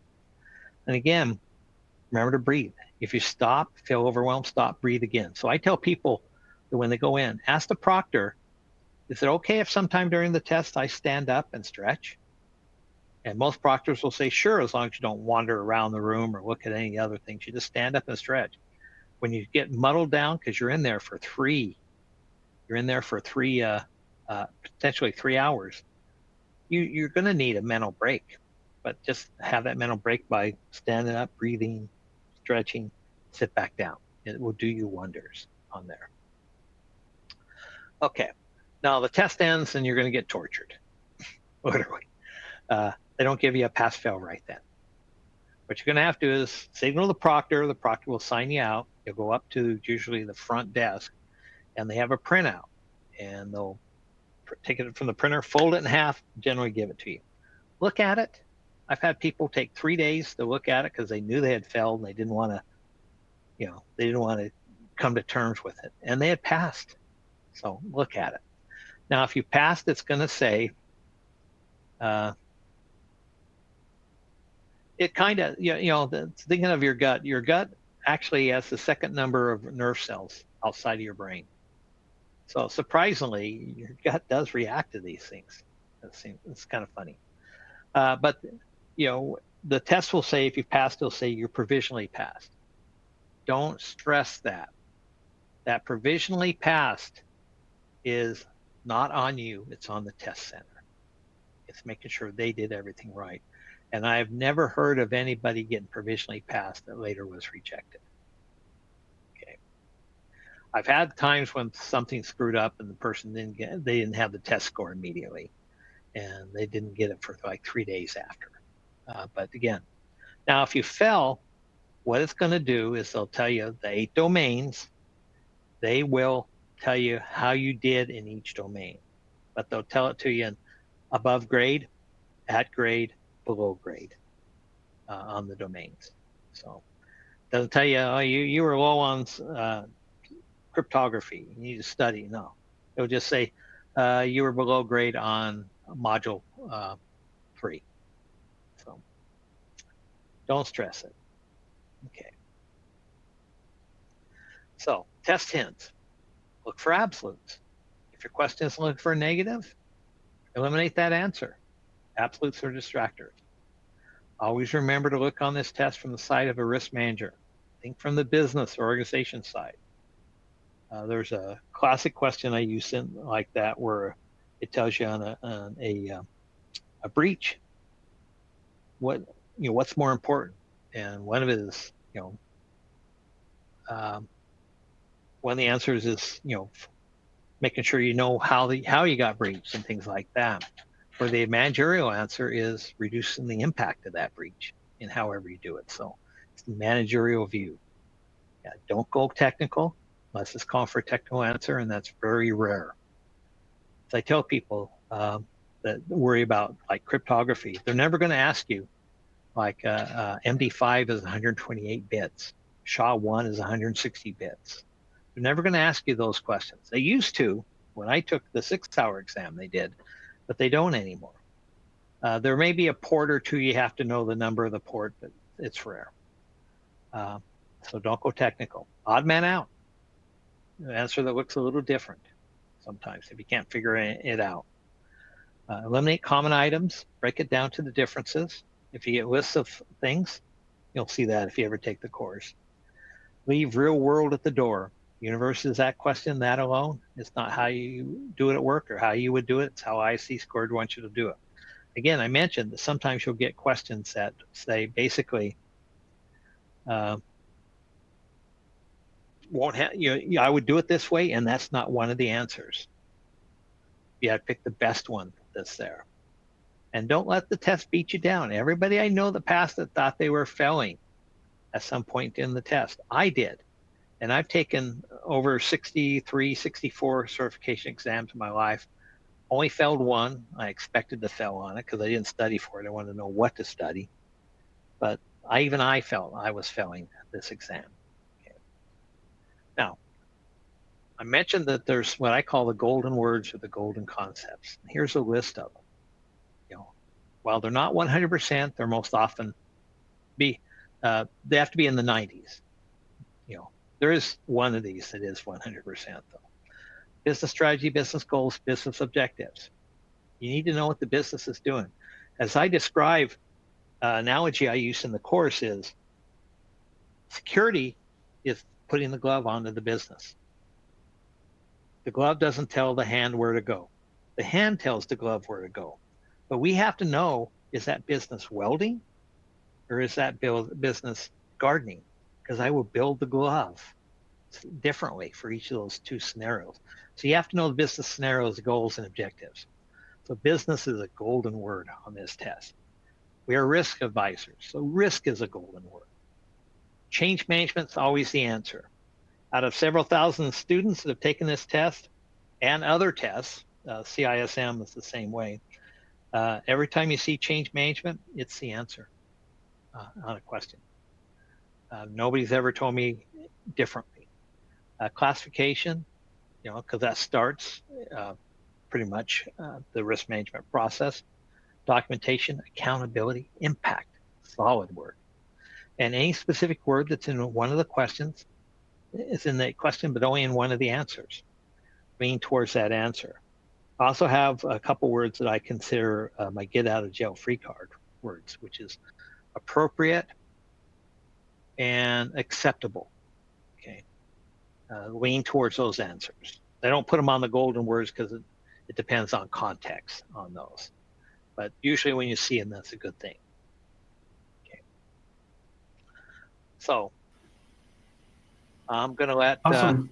And again, remember to breathe. If you stop, feel overwhelmed, stop, breathe again. So I tell people that when they go in, ask the proctor, is it okay if sometime during the test I stand up and stretch? And most proctors will say, sure, as long as you don't wander around the room or look at any other things. You just stand up and stretch. When you get muddled down, because you're in there for potentially 3 hours, you're going to need a mental break. But just have that mental break by standing up, breathing, stretching, sit back down. It will do you wonders on there. Okay, now the test ends and you're going to get tortured, literally. They don't give you a pass-fail right then. What you're going to have to do is signal the proctor. The proctor will sign you out. You'll go up to usually the front desk, and they have a printout, and they'll take it from the printer, fold it in half, generally give it to you. Look at it. I've had people take 3 days to look at it because they knew they had failed and they didn't want to, come to terms with it, and they had passed. So look at it. Now, if you passed, it's going to say, it kind of, thinking of your gut actually has the second number of nerve cells outside of your brain. So surprisingly, your gut does react to these things. It's kind of funny. But the test will say if you passed, it'll say you're provisionally passed. Don't stress that. That provisionally passed is not on you, it's on the test center. It's making sure they did everything right. And I've never heard of anybody getting provisionally passed that later was rejected. Okay. I've had times when something screwed up and the person they didn't have the test score immediately, and they didn't get it for like 3 days after. But again, now if you fell, what it's going to do is they'll tell you the 8 domains. They will tell you how you did in each domain, but they'll tell it to you in above grade, at grade, below grade on the domains. So it doesn't tell you, oh, you were low on cryptography, you need to study. No, it'll just say you were below grade on module 3. So don't stress it. Okay. So test hints. Look for absolutes. If your question is looking for a negative, eliminate that answer. Absolutes are distractors. Always remember to look on this test from the side of a risk manager. Think from the business or organization side. There's a classic question I use in like that where it tells you on a breach what's more important, and one of it is one of the answers is making sure you know how you got breached and things like that. Or the managerial answer is reducing the impact of that breach in however you do it. So it's the managerial view. Yeah, don't go technical unless it's called for a technical answer, and that's very rare. So I tell people that worry about like cryptography, they're never going to ask you like MD5 is 128 bits, SHA-1 is 160 bits. They're never going to ask you those questions. They used to when I took the 6-hour exam, they did, but they don't anymore. There may be a port or two you have to know the number of the port, but it's rare. So don't go technical. Odd man out. An answer that looks a little different sometimes if you can't figure it out. Eliminate common items. Break it down to the differences. If you get lists of things, you'll see that if you ever take the course. Leave real world at the door. Universe is that question, that alone. It's not how you do it at work or how you would do it. It's how IC Squared wants you to do it. Again, I mentioned that sometimes you'll get questions that say basically, won't have I would do it this way, and that's not one of the answers. You have to pick the best one that's there. And don't let the test beat you down. Everybody I know that passed it thought they were failing at some point in the test. I did. And I've taken over 63, 64 certification exams in my life. Only failed one. I expected to fail on it because I didn't study for it. I wanted to know what to study. But I felt I was failing this exam. Okay. Now, I mentioned that there's what I call the golden words or the golden concepts. Here's a list of them. While they're not 100%, they're most often they have to be in the 90s. There is one of these that is 100% though. Business strategy, business goals, business objectives. You need to know what the business is doing. As I describe, analogy I use in the course is security is putting the glove onto the business. The glove doesn't tell the hand where to go. The hand tells the glove where to go. But we have to know, is that business welding or is that business gardening? Because I will build the glove differently for each of those two scenarios. So you have to know the business scenarios, goals, and objectives. So business is a golden word on this test. We are risk advisors. So risk is a golden word. Change management is always the answer. Out of several thousand students that have taken this test and other tests, CISM is the same way. Every time you see change management, it's the answer on a question. Nobody's ever told me differently. Classification, because that starts pretty much the risk management process. Documentation, accountability, impact, solid word. And any specific word that's in one of the questions is in the question, but only in one of the answers. Lean towards that answer. I also have a couple words that I consider my get out of jail free card words, which is appropriate and acceptable. Okay. Lean towards those answers. They don't put them on the golden words because it depends on context on those. But usually when you see them, that's a good thing. Okay. So I'm going to let Awesome.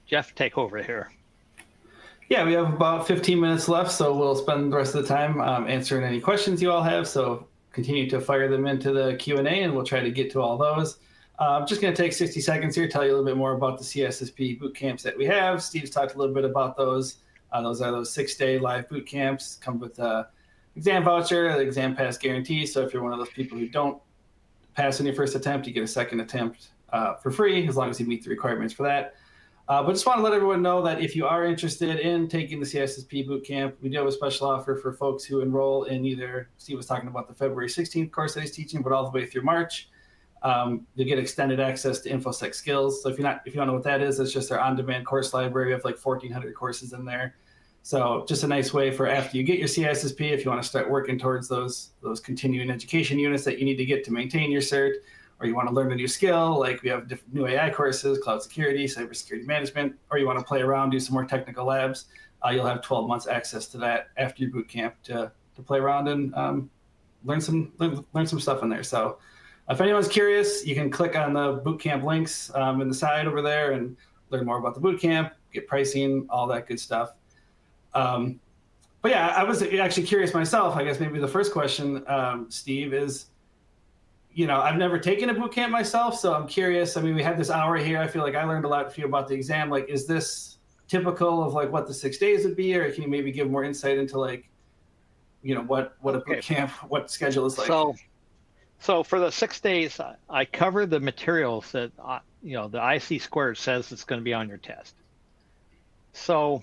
Jeff take over here. Yeah, we have about 15 minutes left, so we'll spend the rest of the time answering any questions you all have. So continue to fire them into the Q&A, and we'll try to get to all those. I'm just going to take 60 seconds here, tell you a little bit more about the CISSP boot camps that we have. Steve's talked a little bit about those. Those are those 6-day live boot camps, come with an exam voucher, an exam pass guarantee. So if you're one of those people who don't pass on your first attempt, you get a second attempt for free, as long as you meet the requirements for that. But just want to let everyone know that if you are interested in taking the CISSP Boot Camp, we do have a special offer for folks who enroll in either, Steve was talking about the February 16th course that he's teaching, but all the way through March. You'll get extended access to Infosec skills. So if you don't know what that is, it's just our on-demand course library. We have like 1,400 courses in there. So just a nice way for after you get your CISSP, if you want to start working towards those continuing education units that you need to get to maintain your cert, or you want to learn a new skill, like we have different new AI courses, cloud security, cybersecurity management, or you want to play around, do some more technical labs, you'll have 12 months access to that after your boot camp to play around and learn some stuff in there. So if anyone's curious, you can click on the boot camp links in the side over there and learn more about the boot camp, get pricing, all that good stuff. But yeah, I was actually curious myself. I guess maybe the first question, Steve, is, I've never taken a boot camp myself, so I'm curious. I mean, we had this hour here. I feel like I learned a lot about the exam. Like, is this typical of like what the 6 days would be, or can you maybe give more insight into like, what a boot camp, what schedule is like? So for the 6 days, I cover the materials that the IC squared says it's going to be on your test. So,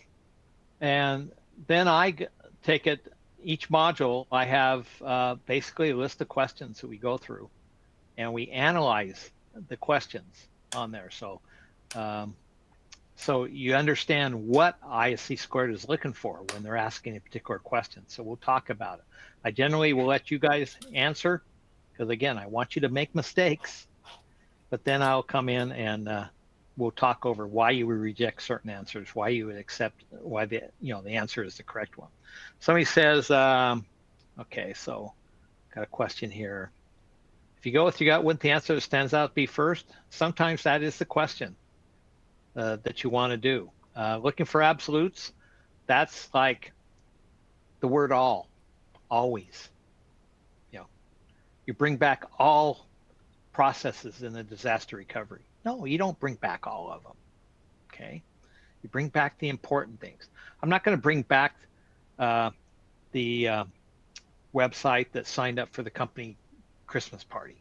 and then I take it. Each module, I have basically a list of questions that we go through, and we analyze the questions on there. So, so you understand what ISC squared is looking for when they're asking a particular question. So we'll talk about it. I generally will let you guys answer, because again, I want you to make mistakes, but then I'll come in and we'll talk over why you would reject certain answers, why you would accept, why the answer is the correct one. Somebody says, okay, so got a question here. If you go with your gut, wouldn't the answer that stands out be first? Sometimes that is the question that you want to do. Looking for absolutes, that's like the word all, always. You bring back all processes in the disaster recovery. No, you don't bring back all of them, okay? You bring back the important things. I'm not going to bring back the website that signed up for the company Christmas party,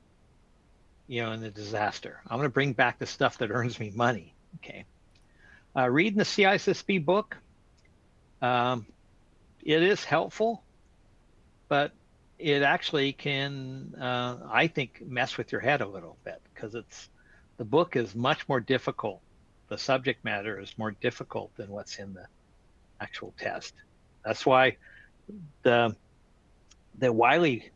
in the disaster. I'm going to bring back the stuff that earns me money, okay? Reading the CISSP book, it is helpful, but it actually can, I think, mess with your head a little bit, because the book is much more difficult. The subject matter is more difficult than what's in the actual test. That's why the Wiley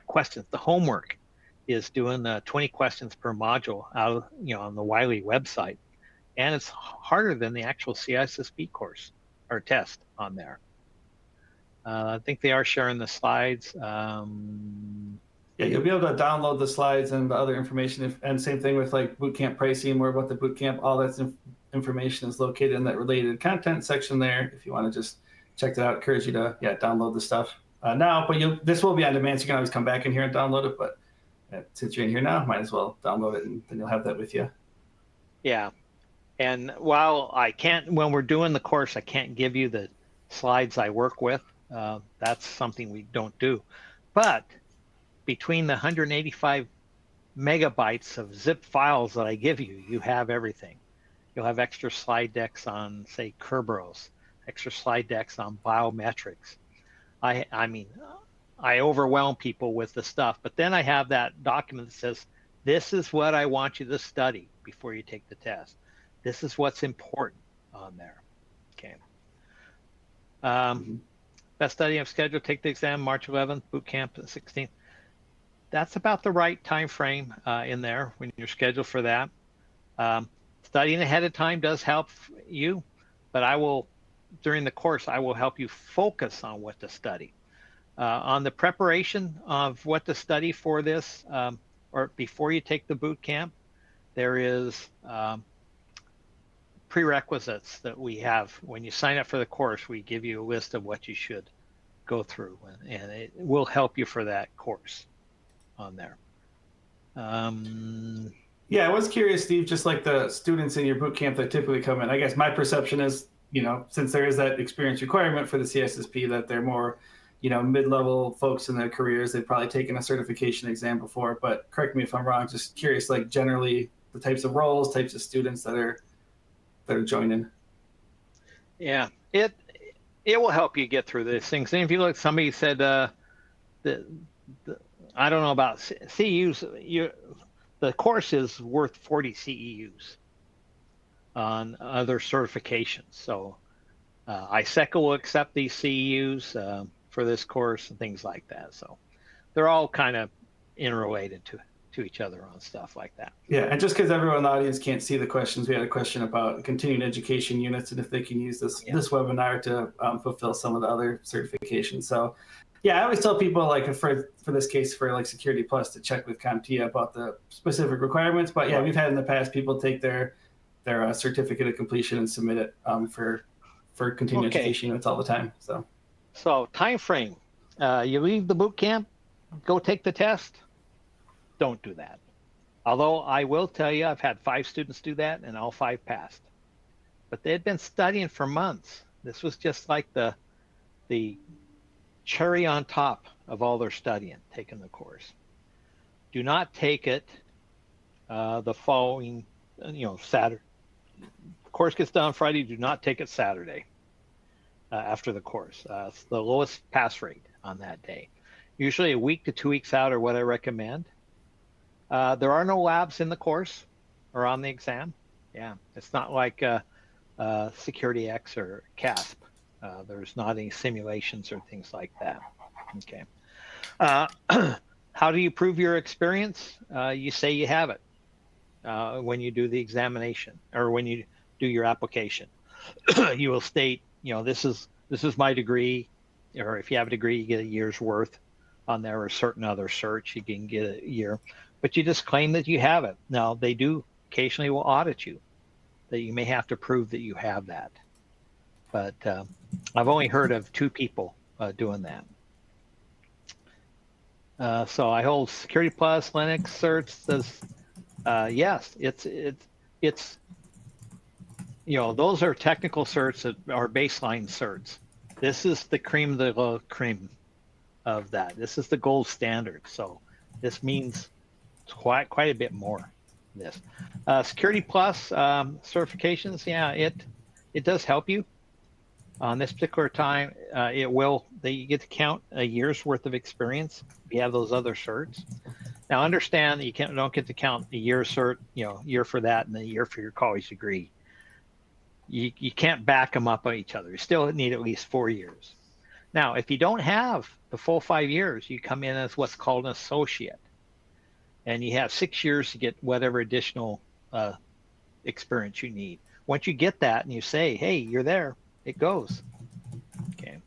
questions, the homework, is doing 20 questions per module out on the Wiley website, and it's harder than the actual CISSP course or test on there. I think they are sharing the slides. Yeah, you'll be able to download the slides and the other information, and same thing with like bootcamp pricing, more about the bootcamp. All that information is located in that related content section there. If you want to just check that out, encourage you to download the stuff now. But this will be on demand, so you can always come back in here and download it. But since you're in here now, might as well download it, and then you'll have that with you. Yeah, and while I can't, when we're doing the course, I can't give you the slides I work with. That's something we don't do, but between the 185 megabytes of zip files that I give you, you have everything. You'll have extra slide decks on, say, Kerberos, extra slide decks on biometrics. I mean, I overwhelm people with the stuff, but then I have that document that says, this is what I want you to study before you take the test. This is what's important on there, okay? Best study I've scheduled, take the exam March 11th, boot camp 16th. That's about the right time frame in there when you're scheduled for that. Studying ahead of time does help you, but during the course, I will help you focus on what to study. On the preparation of what to study for this, or before you take the boot camp, there is prerequisites that we have. When you sign up for the course, we give you a list of what you should go through, and it will help you for that course on there. Yeah, I was curious, Steve, just like the students in your boot camp that typically come in, I guess my perception is, since there is that experience requirement for the CISSP, that they're more, mid-level folks in their careers. They've probably taken a certification exam before, but correct me if I'm wrong, just curious, like generally the types of roles, types of students that are joining. Yeah, it will help you get through these things. And if you look, somebody said, I don't know about CEUs, the course is worth 40 CEUs on other certifications. So ISECA will accept these CEUs for this course and things like that. So they're all kind of interrelated to each other on stuff like that. Yeah, and just because everyone in the audience can't see the questions, we had a question about continuing education units and if they can use this webinar to fulfill some of the other certifications. So yeah, I always tell people, like, for this case, for like Security Plus, to check with CompTIA about the specific requirements. But yeah, we've had in the past people take their certificate of completion and submit it for continuing education units all the time. So time frame, you leave the boot camp, go take the test. Don't do that. Although I will tell you, I've had 5 students do that and all 5 passed. But they had been studying for months. This was just like the cherry on top of all their studying, taking the course. Do not take it the following, Saturday. The course gets done Friday. Do not take it Saturday after the course. It's the lowest pass rate on that day. Usually a week to 2 weeks out are what I recommend. There are no labs in the course or on the exam. Yeah, it's not like Security X or CISSP. There's not any simulations or things like that. Okay. How do you prove your experience? You say you have it when you do the examination or when you do your application. You will state, this is my degree, or if you have a degree, you get a year's worth on there, or certain other certs, you can get a year. But you just claim that you have it. Now, they do occasionally will audit you, that you may have to prove that you have that. But I've only heard of 2 people doing that. So I hold Security Plus, Linux certs. Says yes, it's those are technical certs that are baseline certs. This is the cream de la cream of that. This is the gold standard. So this means quite a bit more. This Security Plus certifications, yeah, it does help you. On this particular time, you get to count a year's worth of experience if you have those other certs. Now, understand that you don't get to count a year cert, year for that and a year for your college degree. You can't back them up on each other. You still need at least 4 years. Now, if you don't have the full 5 years, you come in as what's called an associate, and you have 6 years to get whatever additional experience you need. Once you get that and you say, hey, you're there, it goes. Okay.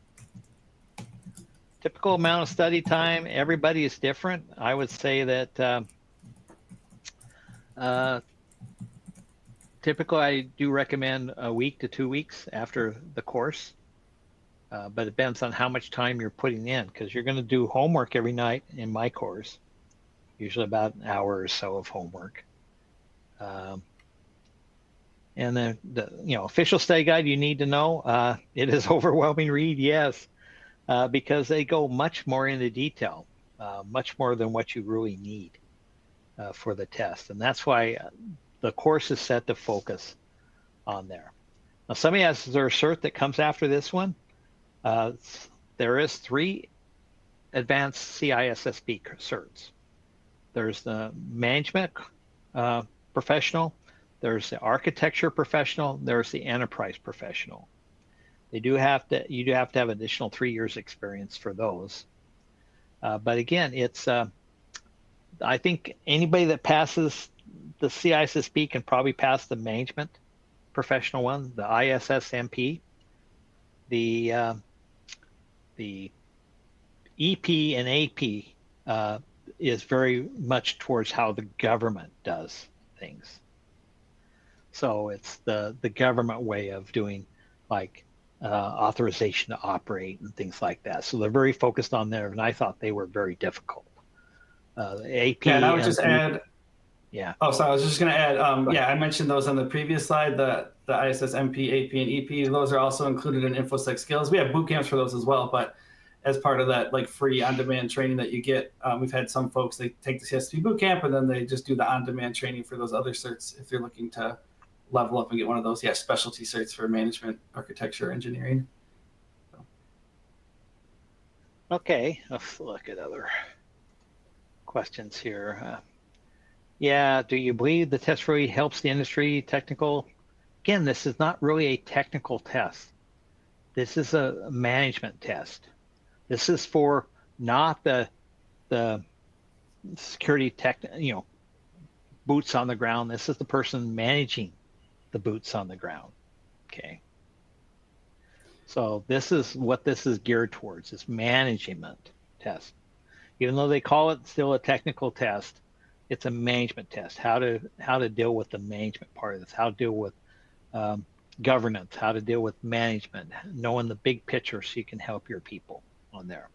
Typical amount of study time, everybody is different. I would say that typically I do recommend a week to 2 weeks after the course, but it depends on how much time you're putting in, because you're going to do homework every night in my course, usually about an hour or so of homework. And then the official study guide you need to know, it is overwhelming read, yes, because they go much more into detail, much more than what you really need for the test. And that's why the course is set to focus on there. Now, somebody has their cert that comes after this one. There is 3 advanced CISSP certs. There's the management professional, there's the architecture professional, there's the enterprise professional. You do have to have additional 3 years experience for those. But again, it's I think anybody that passes the CISSP can probably pass the management professional one, the ISSMP, the EP and AP is very much towards how the government does things. So it's the government way of doing, like authorization to operate and things like that. So they're very focused on there, and I thought they were very difficult. AP. Yeah, and I would just add. Yeah. Oh, so I was just going to add. Yeah, I mentioned those on the previous slide. The ISS, MP, AP, and EP. Those are also included in Infosec skills. We have boot camps for those as well, but as part of that, like free on-demand training that you get, we've had some folks, they take the CISSP Boot Camp and then they just do the on-demand training for those other certs if they're looking to level up and get one of those, specialty certs for management, architecture, engineering. So. Okay, let's look at other questions here. Yeah, do you believe the test really helps the industry technical? Again, this is not really a technical test. This is a management test. This is for not the security tech, boots on the ground. This is the person managing the boots on the ground. Okay. So this is what this is geared towards, this management test. Even though they call it still a technical test, it's a management test. How to deal with the management part of this, how to deal with governance, how to deal with management, knowing the big picture so you can help your people on there.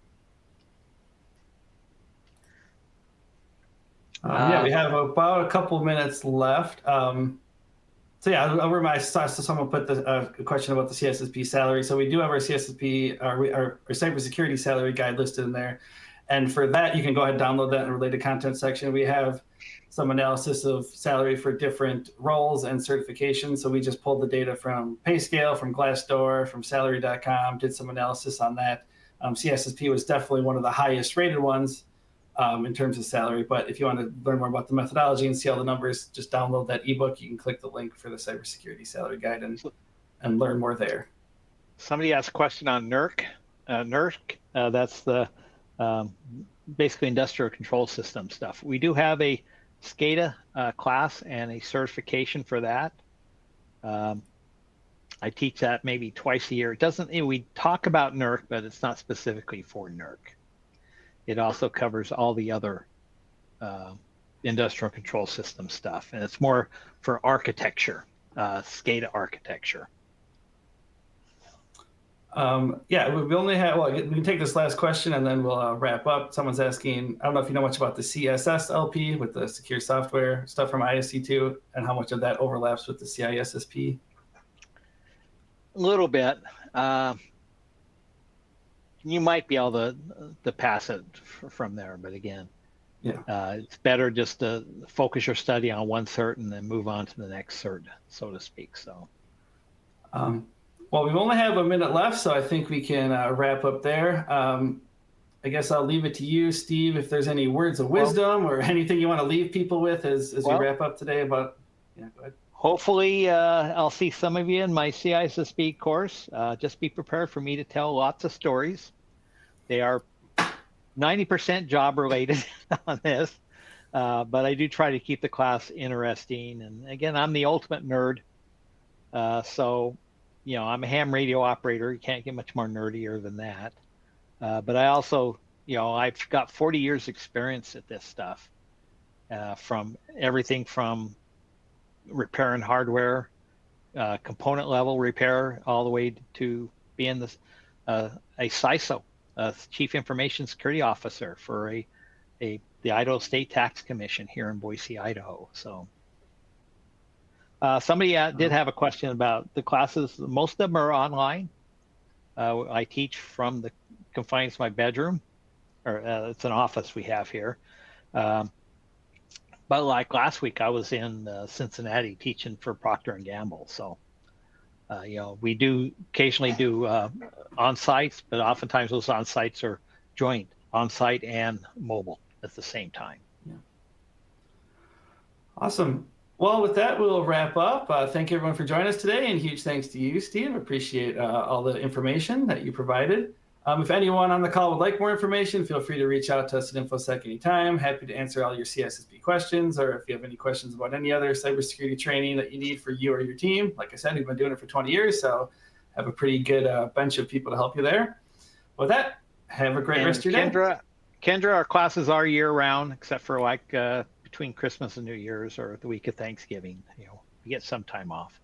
We have about a couple minutes left. So yeah, I saw someone put a question about the CISSP salary. So we do have our CISSP, our cybersecurity salary guide listed in there. And for that, you can go ahead and download that in the related content section. We have some analysis of salary for different roles and certifications. So we just pulled the data from PayScale, from Glassdoor, from salary.com, did some analysis on that. CISSP was definitely one of the highest rated ones in terms of salary. But if you want to learn more about the methodology and see all the numbers, just download that ebook. You can click the link for the cybersecurity salary guide and learn more there. Somebody asked a question on NERC. NERC, that's the basically industrial control system stuff. We do have a SCADA class and a certification for that. I teach that maybe twice a year. It doesn't, we talk about NERC, but it's not specifically for NERC. It also covers all the other industrial control system stuff, and it's more for architecture, SCADA architecture. Yeah, we only have, we can take this last question and then we'll wrap up. Someone's asking, I don't know if you know much about the CSSLP with the secure software stuff from ISC2 and how much of that overlaps with the CISSP. A little bit. You might be able to pass it from there, but again, it's better just to focus your study on one cert and then move on to the next cert, so to speak. So. Well, we only have a minute left, so I think we can wrap up there. I guess I'll leave it to you, Steve, if there's any words of wisdom or anything you want to leave people with as we wrap up today about, go ahead. Hopefully, I'll see some of you in my CISSP course. Just be prepared for me to tell lots of stories. They are 90% job related on this, but I do try to keep the class interesting. And again, I'm the ultimate nerd. So, I'm a ham radio operator. You can't get much more nerdier than that. But I also, I've got 40 years experience at this stuff, from everything from repairing hardware, component level repair, all the way to being a CISO, Chief Information Security Officer for the Idaho State Tax Commission here in Boise, Idaho. So. Somebody did have a question about the classes. Most of them are online. I teach from the confines of my bedroom, or it's an office we have here. But like last week, I was in Cincinnati teaching for Procter & Gamble. So, we do occasionally do on-sites, but oftentimes those on-sites are joint, on-site and mobile at the same time. Yeah. Awesome. Well, with that, we'll wrap up. Thank you everyone for joining us today, and huge thanks to you, Steve. Appreciate all the information that you provided. If anyone on the call would like more information, feel free to reach out to us at Infosec anytime. Happy to answer all your CISSP questions, or if you have any questions about any other cybersecurity training that you need for you or your team. Like I said, we've been doing it for 20 years, so have a pretty good bench of people to help you there. With that, have a great rest of your day. Kendra, our classes are year round, except for like between Christmas and New Year's or the week of Thanksgiving. You know, we get some time off.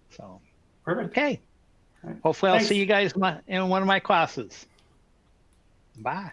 So, perfect. Okay. Right. Hopefully, I'll Thanks. see you guys in one of my classes. Bye.